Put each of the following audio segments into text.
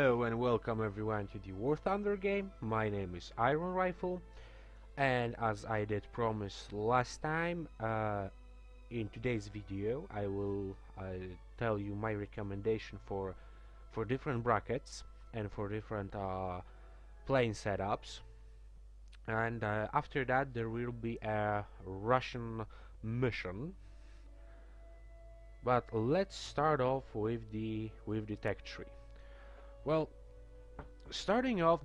Hello and welcome everyone to the War Thunder game. My name is RavenProDesign, and as I did promise last time, in today's video I will tell you my recommendation for different brackets and for different playing setups. And after that there will be a Russian mission. But let's start off with the tech tree. Well, starting off,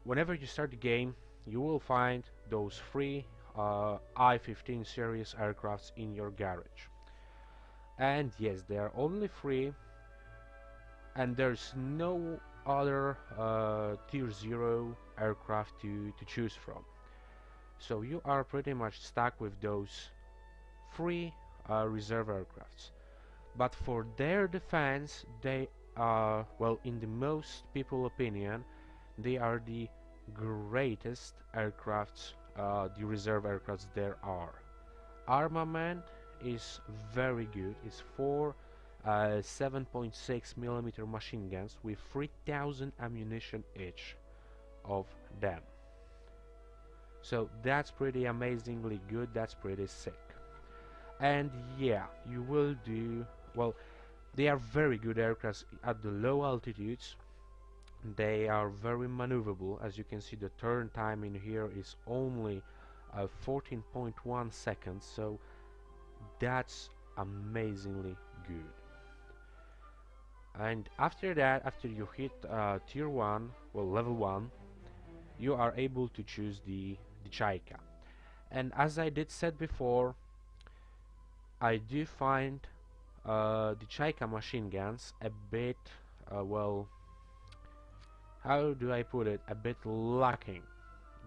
whenever you start the game, you will find those three I-15 series aircrafts in your garage. And yes, they are only three, and there's no other tier 0 aircraft to choose from. So you are pretty much stuck with those three reserve aircrafts. But for their defense, they well, in the most people opinion, they are the greatest aircrafts, the reserve aircrafts there are. Armament is very good. It's four 7.6mm machine guns with 3000 ammunition each of them. So that's pretty amazingly good. That's pretty sick. And yeah, you will do well. They are very good aircrafts at the low altitudes. They are very maneuverable. As you can see, the turn time in here is only 14.1 seconds, so that's amazingly good. And after that, after you hit tier 1, well, level 1, you are able to choose the Chaika. And as I did said before, I do find the Chaika machine guns a bit, well, how do I put it, a bit lacking,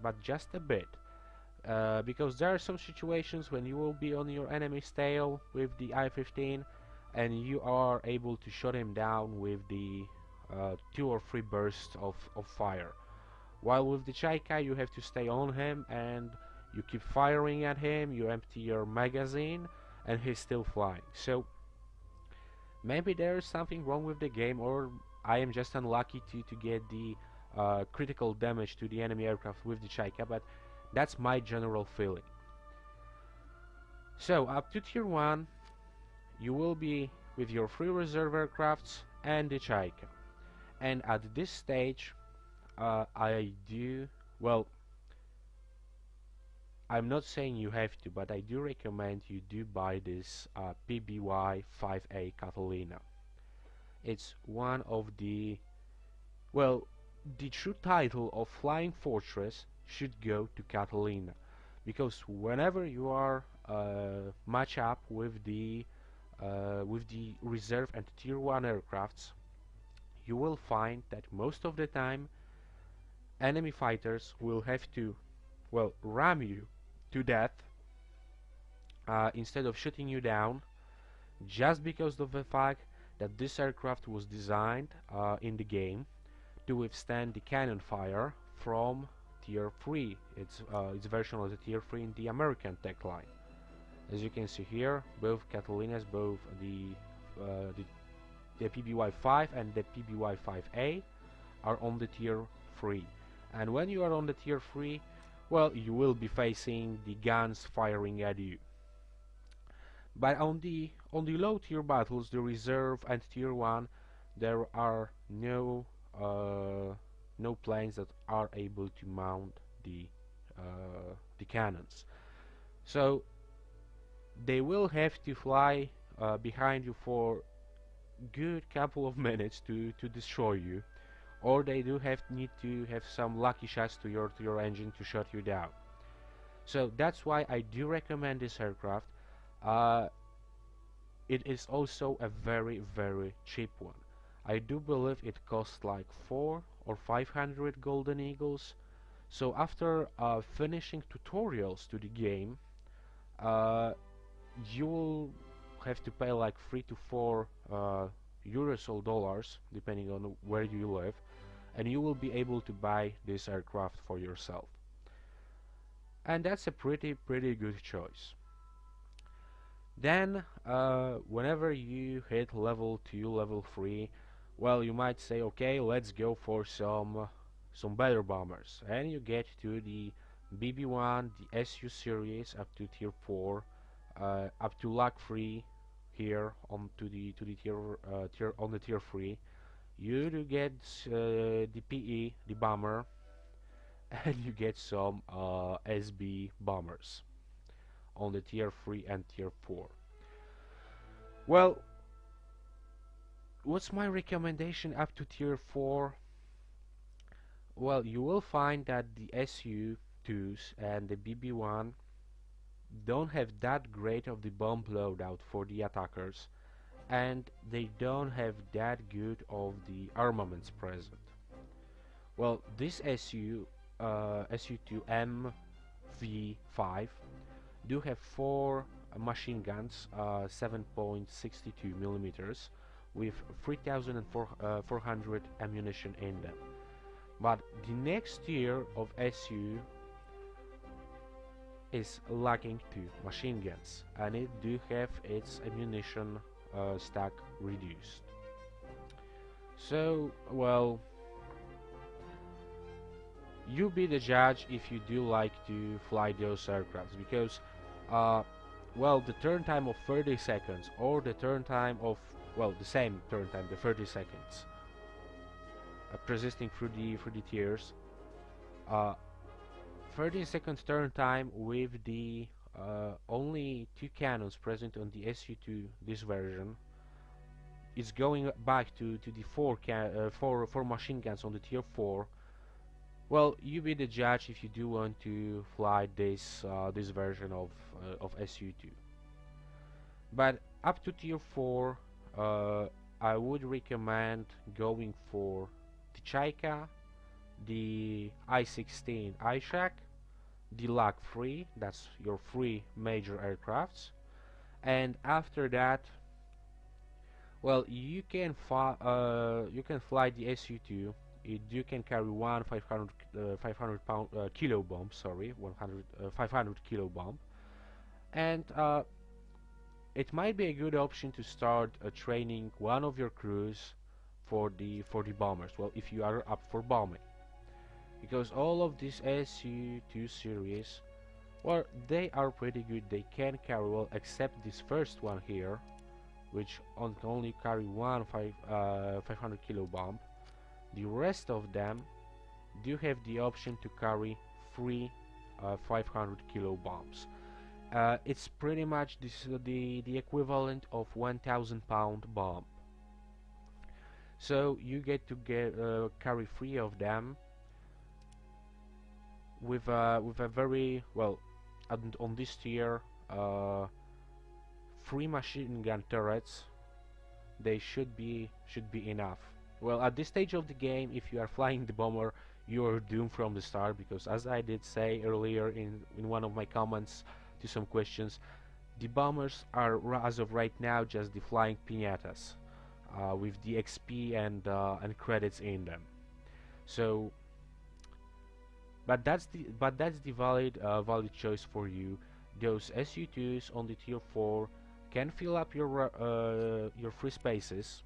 but just a bit, because there are some situations when you will be on your enemy's tail with the I-15 and you are able to shut him down with the 2 or 3 bursts of fire, while with the Chaika you have to stay on him and you keep firing at him, you empty your magazine and he's still flying. So maybe there is something wrong with the game, or I am just unlucky to get the critical damage to the enemy aircraft with the Chaika, but that's my general feeling. So up to tier 1 you will be with your 3 reserve aircrafts and the Chaika. And at this stage I'm not saying you have to, but I do recommend you do buy this PBY 5A Catalina. It's one of the, well, the true title of Flying Fortress should go to Catalina, because whenever you are match up with the reserve and tier 1 aircrafts, you will find that most of the time enemy fighters will have to, well, ram you to death instead of shooting you down, just because of the fact that this aircraft was designed in the game to withstand the cannon fire from tier 3. It's version of the tier 3 in the American tech line. As you can see here, both Catalinas, both the PBY-5 and the PBY-5A are on the tier 3. And when you are on the tier 3, well, you will be facing the guns firing at you. But on the low tier battles, the reserve and tier 1, there are no planes that are able to mount the cannons. So they will have to fly behind you for good couple of minutes to destroy you, or they do need to have some lucky shots to your engine to shut you down. So that's why I do recommend this aircraft. It is also a very cheap one. I do believe it costs like 400 or 500 golden eagles. So after finishing tutorials to the game, you will have to pay like 3 to 4 euros or dollars, depending on where you live, and you will be able to buy this aircraft for yourself. And that's a pretty good choice. Then whenever you hit level 2, level 3, Well, you might say, okay, let's go for some better bombers, and you get to the BB1, the SU series up to tier 4, up to luck 3 here on to the tier on the tier 3. You do get the PE, the bomber, and you get some SB bombers on the tier 3 and tier 4. Well, what's my recommendation up to tier 4? Well, you will find that the SU2s and the BB1 don't have that great of the bomb loadout for the attackers, and they don't have that good of the armaments present. Well, this SU2 MV5 do have 4 machine guns, 7.62 millimeters, with 3,400 ammunition in them. But the next tier of SU is lacking to machine guns, and it do have its ammunition stack reduced. So, well, you be the judge if you do like to fly those aircrafts, because well, the turn time of 30 seconds or the turn time of, well, the same turn time, the 30 seconds, persisting through the tiers, 30 seconds turn time with the only 2 cannons present on the SU2 this version. It's going back to the 4 machine guns on the tier 4. Well, you be the judge if you do want to fly this this version of SU2. But up to tier 4, I would recommend going for the Chaika, the I-16 Ishak, the Lag 3, that's your 3 major aircrafts, and after that, well, you can fly the SU2. You can carry one 500 pound kilo bomb, sorry, 500 kilo bomb, and it might be a good option to start training one of your crews for the bombers. Well, if you are up for bombing, because all of these SU2 series, well, they are pretty good. They can carry, well, except this first one here, which only carry one 500 kilo bomb. The rest of them do have the option to carry 3 500 kilo bombs. It's pretty much the equivalent of 1,000 pound bomb. So you get to carry 3 of them with a very, well, on this tier, 3 machine gun turrets. They should be enough. Well, at this stage of the game, if you are flying the bomber, you are doomed from the start, because as I did say earlier in one of my comments to some questions, the bombers are, as of right now, just the flying piñatas with the XP and credits in them. So, but that's the valid choice for you. Those SU2s on the tier 4 can fill up your free spaces.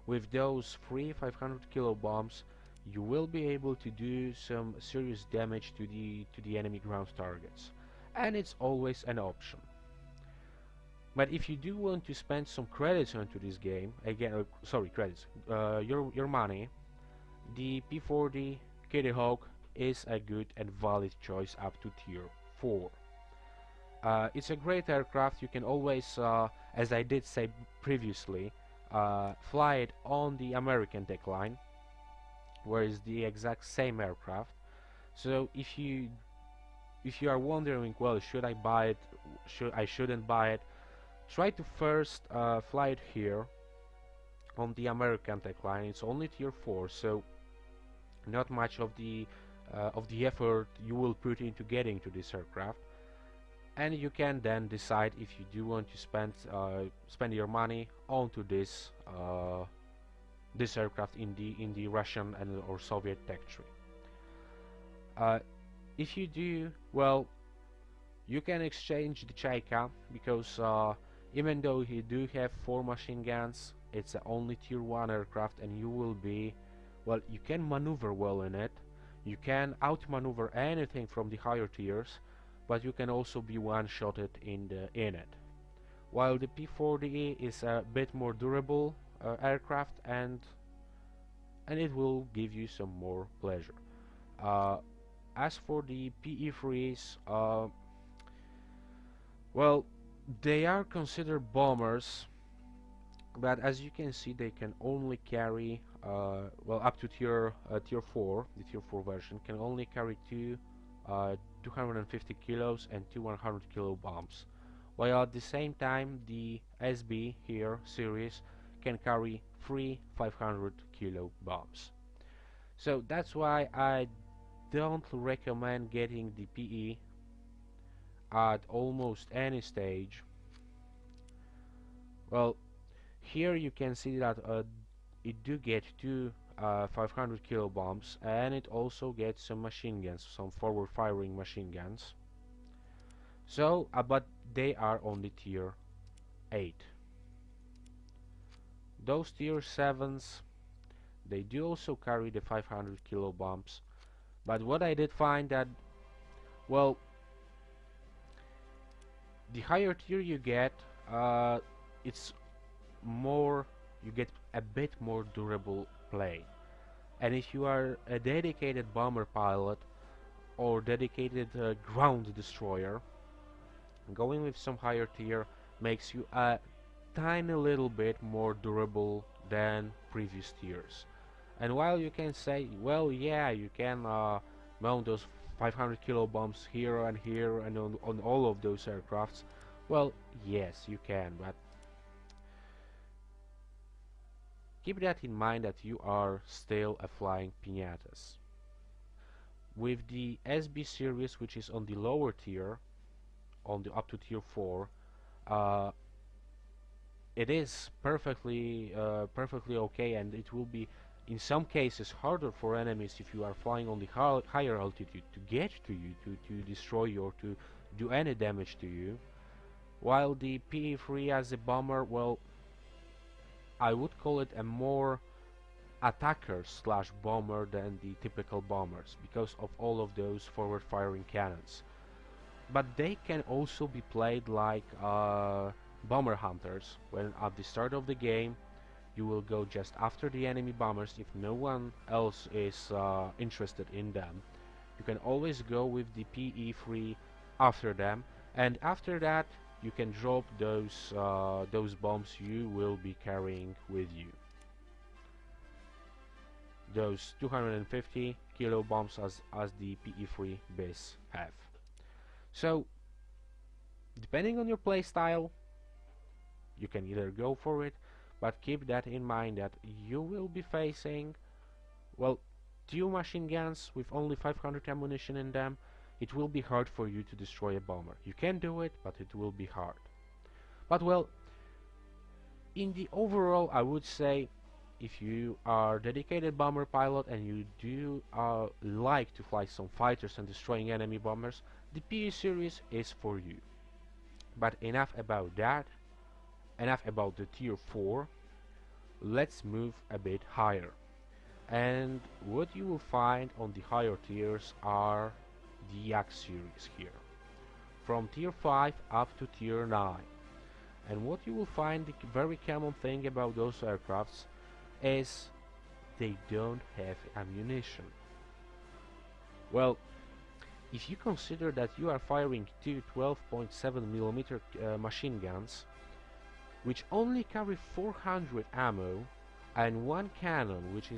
With those 3 500 kilo bombs, you will be able to do some serious damage to the enemy ground targets, and it's always an option. But if you do want to spend some credits onto this game, again, sorry, credits, your money, the P40 Kitty Hawk is a good and valid choice up to tier 4. It's a great aircraft. You can always, as I did say previously, fly it on the American deckline, where is the exact same aircraft. So if you are wondering, well, should I buy it, shouldn't buy it, try to first fly it here on the American deckline. It's only tier 4, so not much of the effort you will put into getting to this aircraft, and you can then decide if you do want to spend your money onto this this aircraft in the Russian and or Soviet tech tree. If you do, well, you can exchange the Chaika, because even though he do have 4 machine guns, it's a only tier 1 aircraft, and you will be, well, you can maneuver well in it, you can outmaneuver anything from the higher tiers, but you can also be one-shotted in it. While the P-40 is a bit more durable aircraft, and it will give you some more pleasure. As for the PE-3s, well, they are considered bombers, but as you can see, they can only carry, well, up to tier 4. The tier 4 version can only carry two 250 kilos and two 100 kilo bombs, while at the same time the SB here series can carry three 500 kilo bombs. So that's why I don't recommend getting the PE at almost any stage. Well, here you can see that it do get two 500 kilo bombs, and it also gets some machine guns, some forward firing machine guns. So, but they are only tier 8. Those tier 7s, they do also carry the 500 kilo bombs, but what I did find that, well, the higher tier you get, it's more, you get a bit more durable play. And if you are a dedicated bomber pilot or dedicated ground destroyer, going with some higher tier makes you a tiny little bit more durable than previous tiers. And while you can say, well, yeah, you can mount those 500 kilo bombs here and on all of those aircrafts, well, yes, you can, but keep that in mind that you are still a flying piñatas. With the SB series, which is on the lower tier, on the up to tier 4, it is perfectly okay, and it will be in some cases harder for enemies if you are flying on the higher altitude to get to you, to destroy you or to do any damage to you. While the PE-3 as a bomber, well, I would call it a more attacker slash bomber than the typical bombers because of all of those forward firing cannons. But they can also be played like bomber hunters, when at the start of the game you will go just after the enemy bombers if no one else is interested in them. You can always go with the PE-3 after them, and after that you can drop those bombs you will be carrying with you. Those 250 kilo bombs as the PE-3 BIS have. So, depending on your playstyle, you can either go for it, but keep that in mind that you will be facing, well, two machine guns with only 500 ammunition in them. It will be hard for you to destroy a bomber. You can do it, but it will be hard. But well, in the overall, I would say, if you are a dedicated bomber pilot and you do like to fly some fighters and destroying enemy bombers, the PE series is for you. But enough about that, enough about the tier 4, let's move a bit higher. And what you will find on the higher tiers are the Yak series here, from tier 5 up to tier 9. And what you will find, the very common thing about those aircrafts is they don't have ammunition. Well, if you consider that you are firing two 12.7mm machine guns, which only carry 400 ammo, and one cannon which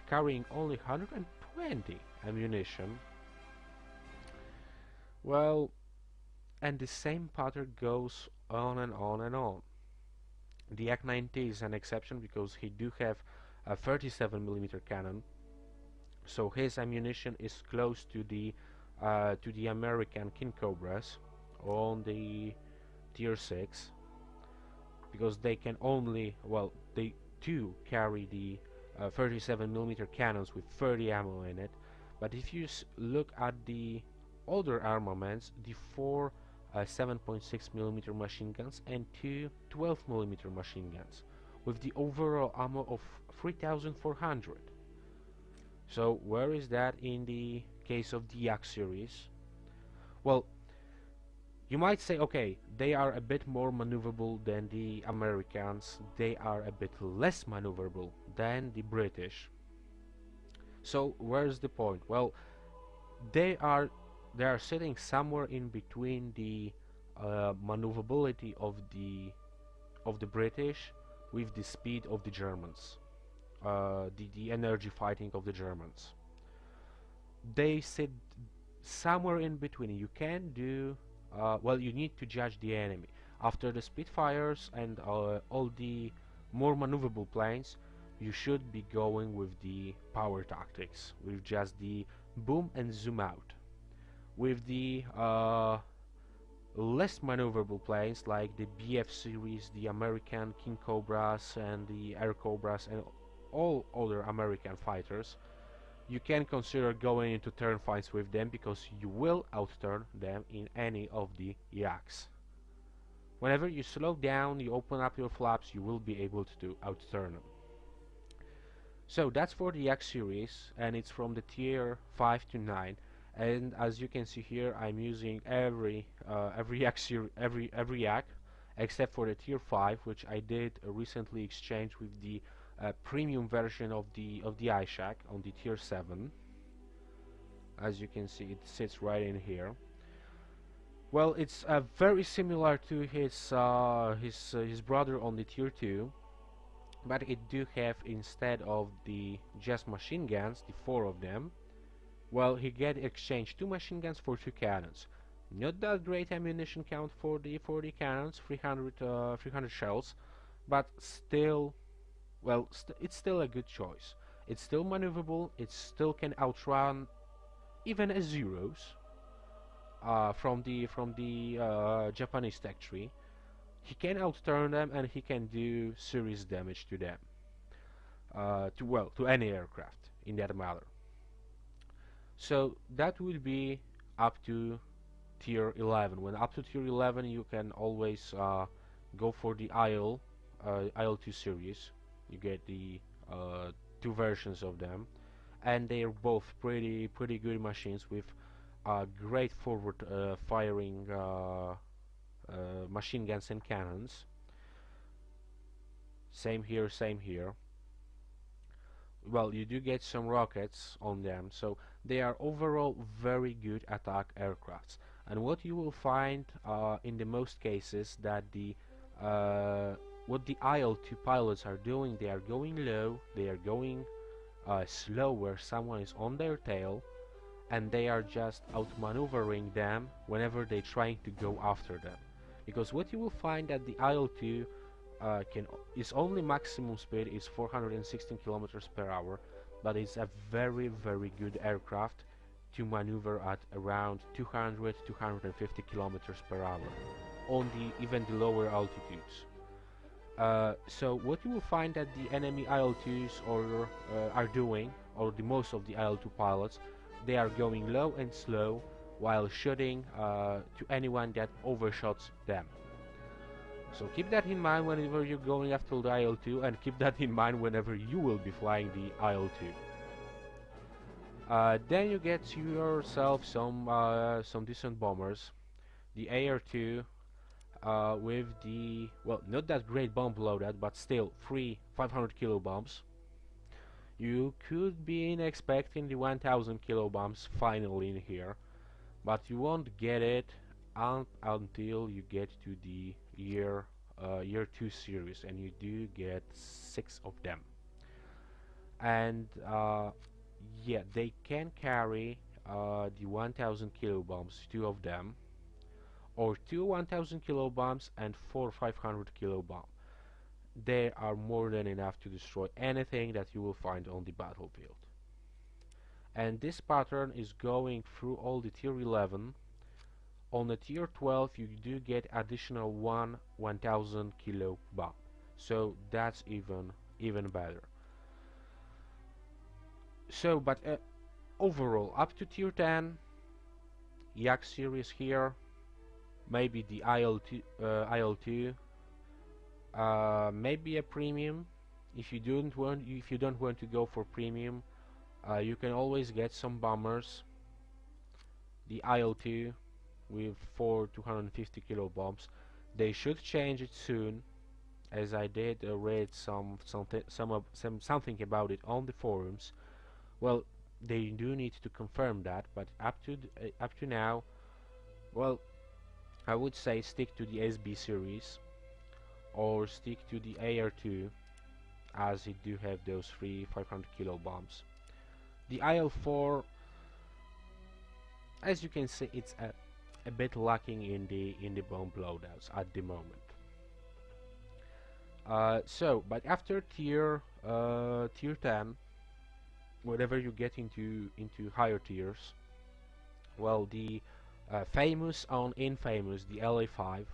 carrying only 120 ammunition, well, and the same pattern goes on and on and on. The Yak-90 is an exception because he do have a 37mm cannon, so his ammunition is close to the American King Cobras on the tier 6, because they can only, well, they do carry the 37mm cannons with 30 ammo in it. But if you look at the older armaments, the four 7.6mm machine guns and two 12mm machine guns, with the overall ammo of 3400. So where is that in the case of the Yak series? Well, you might say, okay, they are a bit more maneuverable than the Americans, they are a bit less maneuverable than the British. So where's the point? Well, they are sitting somewhere in between the maneuverability of the British with the speed of the Germans, the energy fighting of the Germans. They sit somewhere in between. You can do well. You need to judge the enemy after the Spitfires and all the more maneuverable planes. You should be going with the power tactics, with just the boom and zoom out. With the less maneuverable planes like the BF series, the American King Cobras and the Air Cobras and all other American fighters, you can consider going into turn fights with them because you will outturn them in any of the Yaks. Whenever you slow down, you open up your flaps, you will be able to outturn them. So that's for the Yak series, and it's from the tier 5 to 9. And as you can see here, I'm using every yak except for the tier 5, which I did recently exchange with the premium version of the iShack on the tier 7. As you can see, it sits right in here. Well, it's very similar to his brother on the tier 2, but it do have, instead of the just machine guns, the 4 of them. Well, he get exchanged 2 machine guns for 2 cannons. Not that great ammunition count for the cannons, 300 shells, but still, well, it's still a good choice. It's still maneuverable. It still can outrun even a Zeros from the Japanese tech tree. He can outturn them, and he can do serious damage to them. To any aircraft in that matter. So that will be up to tier 11. When up to tier 11, you can always go for the IL-2 series. You get the 2 versions of them, and they are both pretty good machines with great forward firing machine guns and cannons. Same here, same here. Well, you do get some rockets on them, so they are overall very good attack aircrafts. And what you will find in the most cases, that the what the IL-2 pilots are doing, they are going low, they are going slow where someone is on their tail, and they are just outmaneuvering them whenever they're trying to go after them. Because what you will find that the IL-2 its only maximum speed is 416 kilometers per hour, but it's a very good aircraft to maneuver at around 200-250 kilometers per hour on even the lower altitudes. So what you will find that the enemy IL-2s are doing, or the most of the IL-2 pilots, they are going low and slow while shooting to anyone that overshots them. So keep that in mind whenever you're going after the IL-2, and keep that in mind whenever you will be flying the IL-2. Then you get yourself some decent bombers. The AR-2 with the, well, not that great bomb loadout, but still 3 500 kilo bombs. You could be expecting the 1000 kilo bombs finally in here, but you won't get it until you get to the year 2 series, and you do get 6 of them. And yeah, they can carry the 1000 kilo bombs, 2 of them, or 2 1000 kilo bombs and 4 500 kilo bomb. They are more than enough to destroy anything that you will find on the battlefield. And this pattern is going through all the tier 11. On the tier 12 you do get additional 1000 kilo bomb, so that's even better. So, but overall, up to tier 10, Yak series here, maybe the IL-2, maybe a premium. If you don't want to go for premium, you can always get some bombers, the IL-2 with 4 250 kilo bombs. They should change it soon, as I did read something about it on the forums. Well, they do need to confirm that, but up to now, well, I would say stick to the SB series or stick to the AR2, as it do have those three 500 kilo bombs. The IL-4, as you can see, it's a bit lacking in the bomb loadouts at the moment. But after tier 10, whenever you get into higher tiers, well, the famous on infamous, the LA5,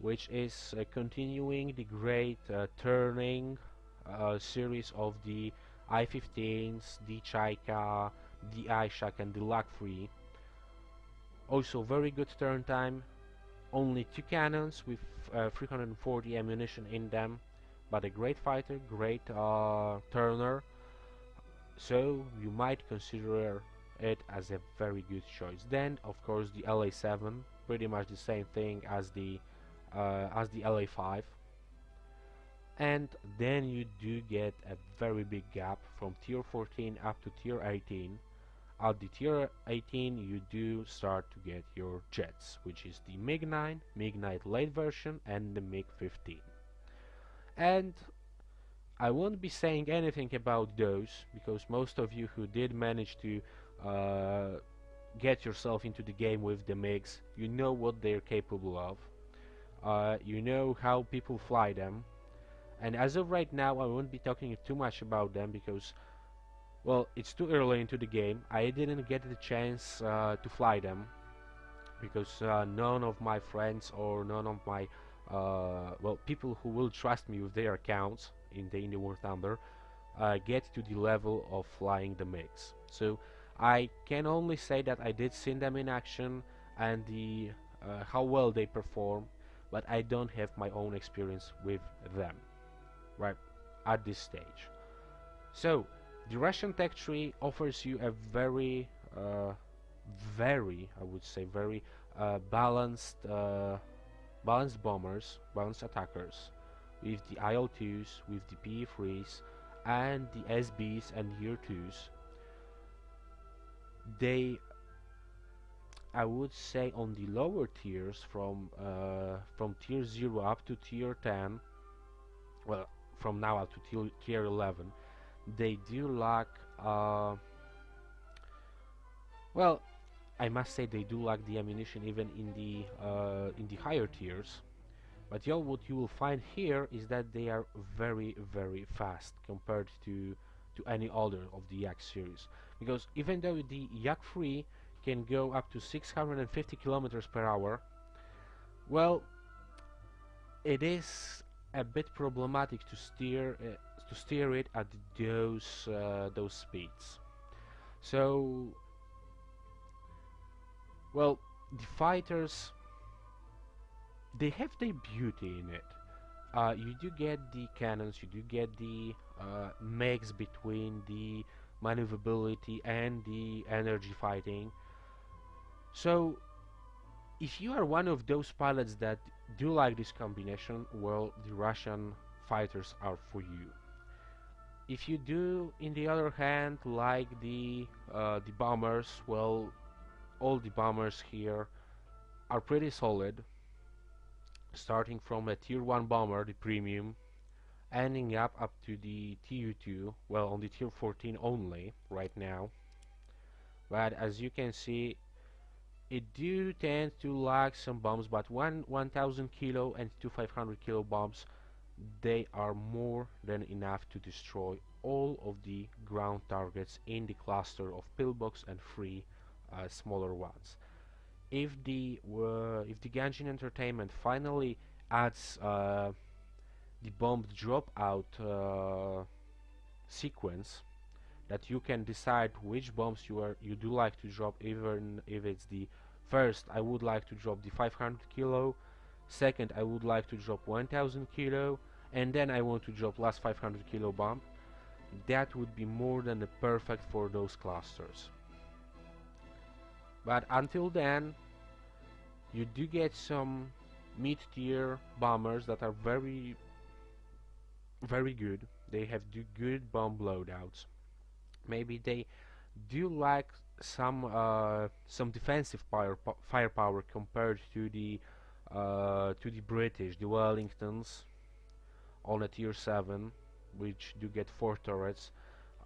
which is continuing the great turning series of the I-15s, the Chaika, the Ishak, and the Lac-3. Also very good turn time, only 2 cannons with 340 ammunition in them, but a great fighter, great turner, so you might consider it as a very good choice. Then of course the LA7, pretty much the same thing as the LA5, and then you do get a very big gap from tier 14 up to tier 18. At the tier 18 you do start to get your jets, which is the MiG-9, MiG-9 late version, and the MiG-15. And I won't be saying anything about those, because most of you who did manage to get yourself into the game with the MiGs, you know what they're capable of. You know how people fly them, and as of right now I won't be talking too much about them because, well, it's too early into the game. I didn't get the chance to fly them because none of my friends or none of my well, people who will trust me with their accounts in the War Thunder get to the level of flying the MiGs. So I can only say that I did see them in action and the how well they perform, but I don't have my own experience with them right at this stage. So the Russian tech tree offers you a very I would say very balanced bombers, balanced attackers, with the IL-2s, with the PE-3s, and the SBs and Year 2s. They, I would say, on the lower tiers, from tier 0 up to tier 10, well, from now up to tier 11, they do lack, well, I must say they do lack the ammunition even in the higher tiers. But what you will find here is that they are very, very fast compared to any other of the Yak series. Because even though the Yak 3 can go up to 650 kilometers per hour, well, it is a bit problematic to steer it at those speeds. So, well, the fighters, they have their beauty in it. You do get the cannons, you do get the mix between the maneuverability and the energy fighting. So if you are one of those pilots that do like this combination, well, the Russian fighters are for you. If you do, in the other hand, like the bombers, well, all the bombers here are pretty solid, starting from a tier 1 bomber, the premium, ending up to the TU2, well, on the tier 14 only right now. But as you can see, it do tend to lack some bombs, but 1000 kilo and 500 kilo bombs, they are more than enough to destroy all of the ground targets in the cluster of pillbox and 3 smaller ones. If the Ganjin Entertainment finally adds the bomb dropout sequence, that you can decide which bombs you do like to drop, even if it's the first, I would like to drop the 500 kilo, second, I would like to drop 1000 kilo, and then I want to drop last 500 kilo bomb, that would be more than perfect for those clusters. But until then, you do get some mid-tier bombers that are very good. They have good bomb loadouts. Maybe they do lack some defensive firepower compared to the British, the Wellingtons on a tier 7, which do get 4 turrets,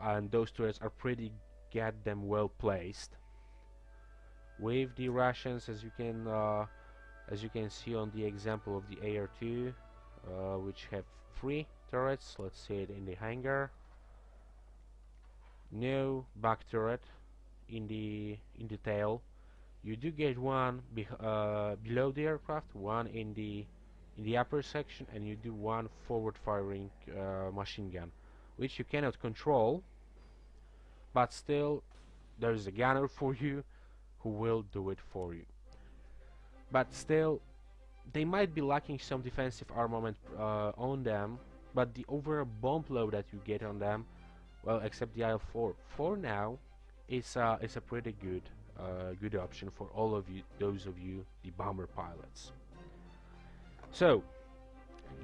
and those turrets are pretty goddamn well placed. With the Russians, as you can see on the example of the AR2, which have 3 turrets. Let's say it in the hangar. No back turret in the tail. You do get one below the aircraft, one in the upper section, and you do one forward firing machine gun, which you cannot control, but still there is a gunner for you who will do it for you. But still, they might be lacking some defensive armament on them, but the overall bomb load that you get on them, well, except the IL-4 for now, is a pretty good option for all of you, those of you the bomber pilots. So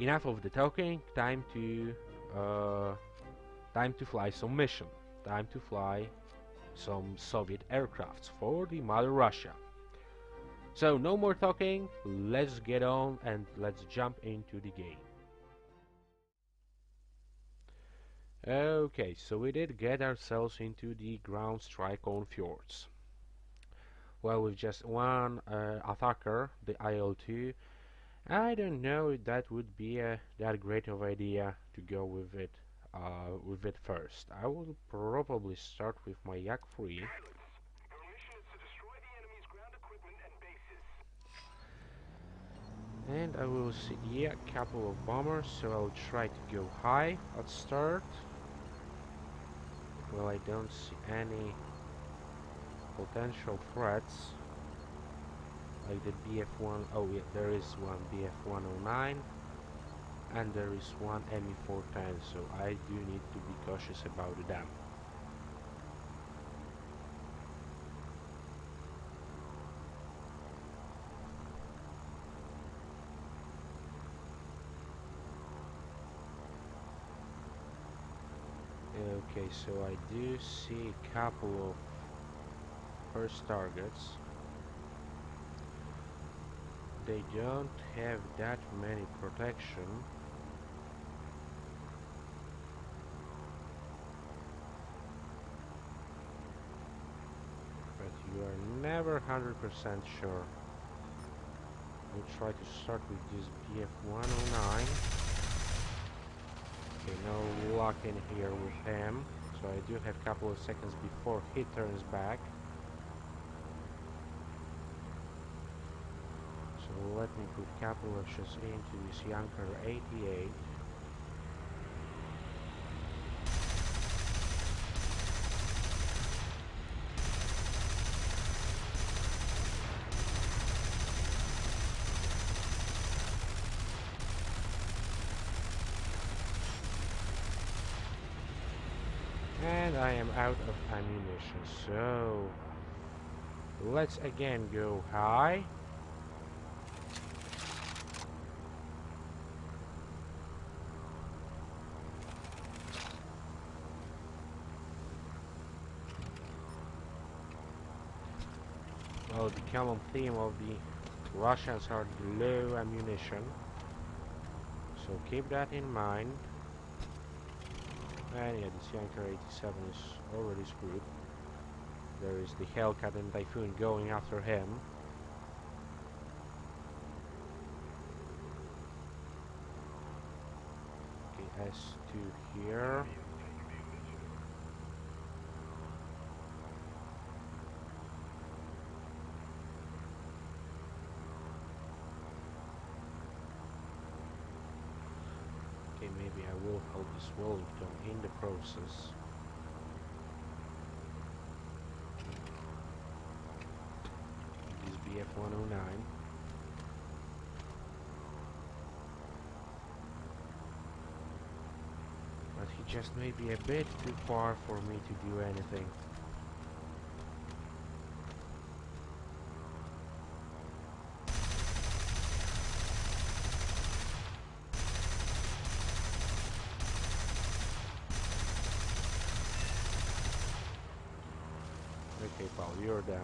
enough of the talking. Time to fly some mission. Time to fly some Soviet aircrafts for the Mother Russia. So no more talking, let's get on and let's jump into the game. Okay, so we did get ourselves into the ground strike on fjords. Well, with just one attacker, the IL-2, I don't know if that would be that great of idea to go with it first. I will probably start with my Yak-3. And I will see a couple of bombers, so I'll try to go high at start. Well, I don't see any potential threats like the BF-1. Oh yeah, there is one BF-109 and there is one Me-410, so I do need to be cautious about them. Okay, so I do see a couple of first targets. They don't have that many protection. But you are never 100% sure. We'll try to start with this BF-109. Okay, no luck in here with him, so I do have a couple of seconds before he turns back. So let me put a couple of shots into this Yanker 88. And I am out of ammunition, so let's again go high. Well, the common theme of the Russians are the low ammunition, so keep that in mind. And yeah, this Yanker 87 is already screwed. There is the Hellcat and Typhoon going after him. Okay, S2 here. Okay, maybe I will hold this Wellington in the process. This BF-109. just maybe a bit too far for me to do anything. Okay, pal, you're down.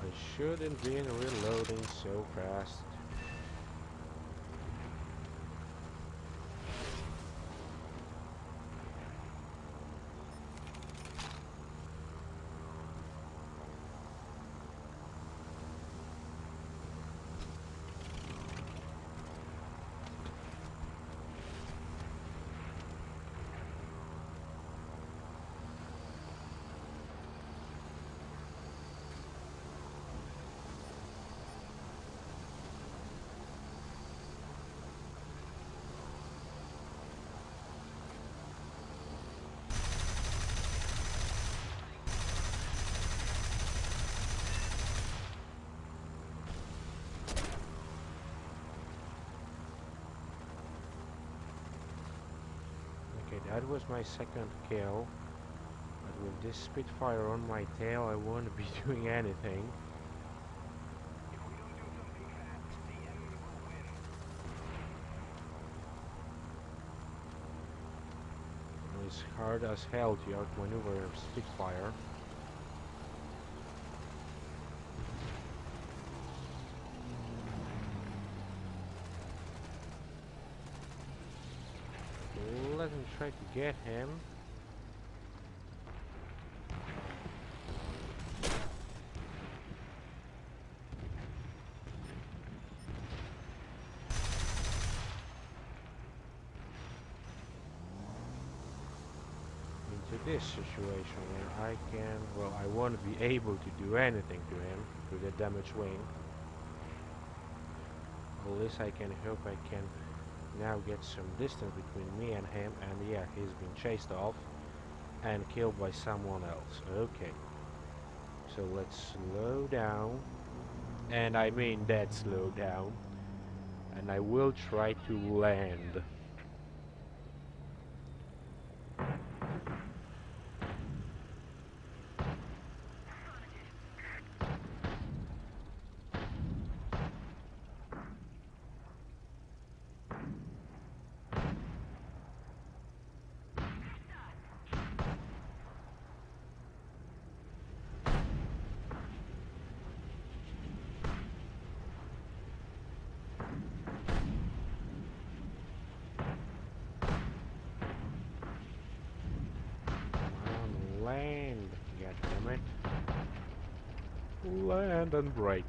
I shouldn't be reloading so fast. Okay, that was my second kill. But with this Spitfire on my tail, I won't be doing anything. It's hard as hell to outmaneuver a Spitfire. Let me try to get him. Into this situation where I can, well, I won't be able to do anything to him with the damaged wing. At least I can hope I can now get some distance between me and him, and yeah, he's been chased off and killed by someone else. Okay, so let's slow down, and I mean that slow down, and I will try to land. Land, goddammit. Land and brake.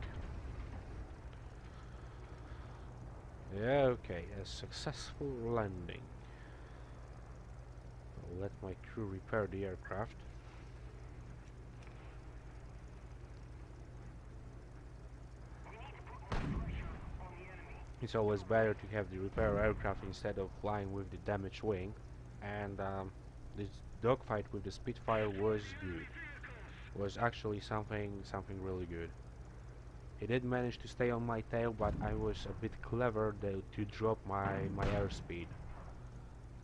Yeah, okay, a successful landing. I'll let my crew repair the aircraft. It's always better to have the repair aircraft instead of flying with the damaged wing. And this dogfight with the Spitfire was good. Was actually something really good. He did manage to stay on my tail, but I was a bit clever to drop my airspeed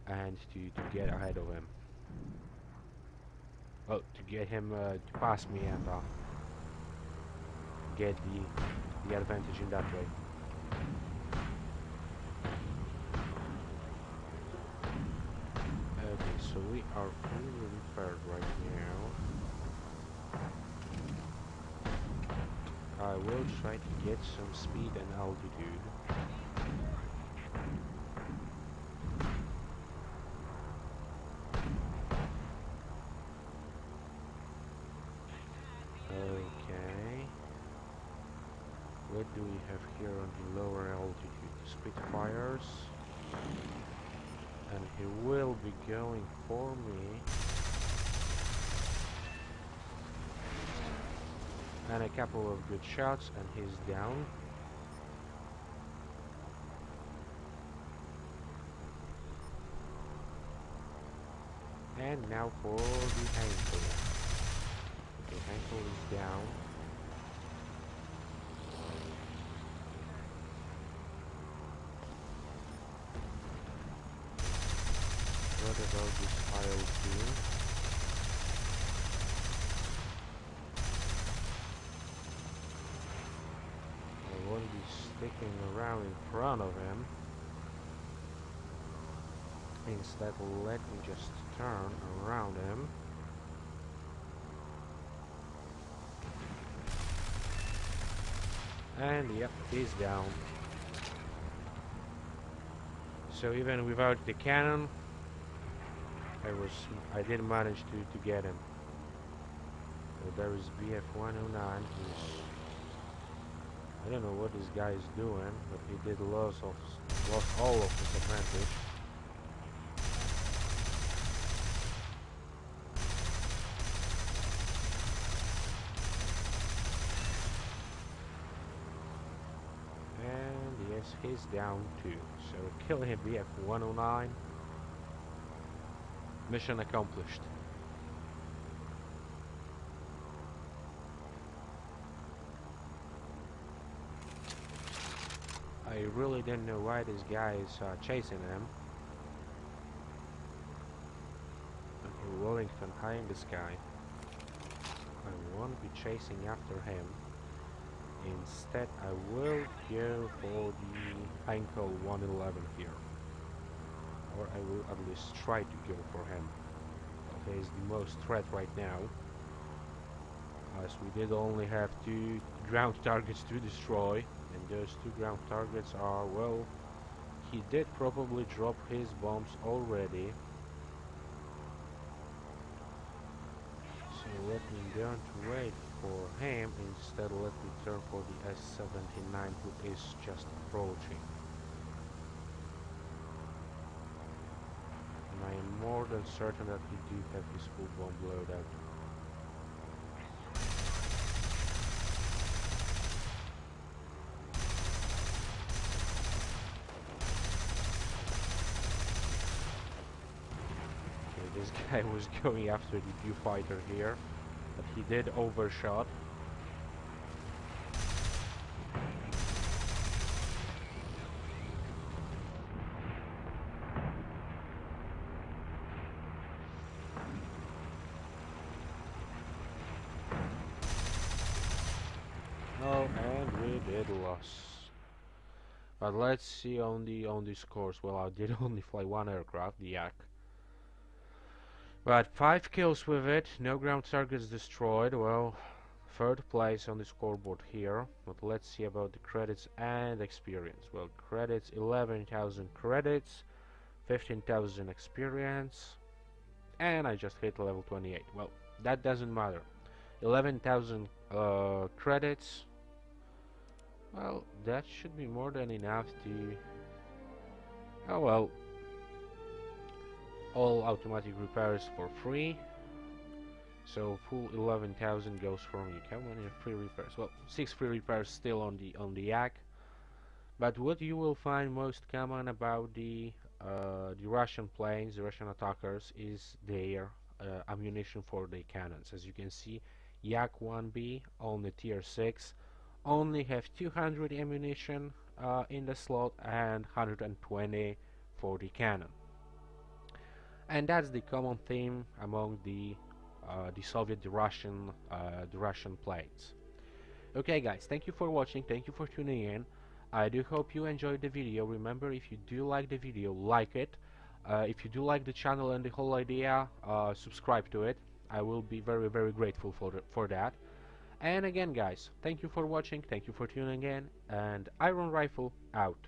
and to get ahead of him. Well, to get him to pass me and get the advantage in that way. Okay, so we are fully repaired right now. I will try to get some speed and altitude. Okay. What do we have here on the lower altitude? Spitfires. And he will be going for me. And a couple of good shots and he's down. And now for the ankle. The ankle is down. about this aisle too. I won't be sticking around in front of him. Instead, let me just turn around him. And yep, he's down. So even without the cannon, I did manage to get him. So there is BF-109, who's, I don't know what this guy is doing, but he did lost all of his advantage. And yes, he's down too. So kill him, BF-109. Mission accomplished. I really didn't know why this guy is chasing him. Okay, Wellington high in the sky. I won't be chasing after him. Instead, I will go for the Heinkel 111 here. Or I will at least try to go for him. He is the most threat right now, as we did only have 2 ground targets to destroy, and those 2 ground targets are, well, he did probably drop his bombs already. So let me don't wait for him, instead let me turn for the S-79 who is just approaching. And I am more than certain that he do have his full bomb loadout. This guy was going after the viewfighter here, but he did overshot. Oh, and we did lose. But let's see on the scores. Well, I did only fly 1 aircraft, the Yak. But 5 kills with it, no ground targets destroyed. Well, 3rd place on the scoreboard here. But let's see about the credits and experience. Well, credits, 11,000 credits, 15,000 experience, and I just hit level 28. Well, that doesn't matter. 11,000 credits. Well, that should be more than enough to... Oh well. All automatic repairs for free. So full 11,000 goes from you. How many free repairs? Well, 6 free repairs still on the Yak. But what you will find most common about the Russian planes, the Russian attackers, is their ammunition for the cannons. As you can see, Yak 1B on the tier 6 only have 200 ammunition in the slot and 120 for the cannon. And that's the common theme among the Soviet, the Russian planes. Okay guys, thank you for watching, thank you for tuning in. I do hope you enjoyed the video. Remember, if you do like the video, like it. If you do like the channel and the whole idea, subscribe to it. I will be very, very grateful for that. And again guys, thank you for watching, thank you for tuning in, and Iron Rifle out.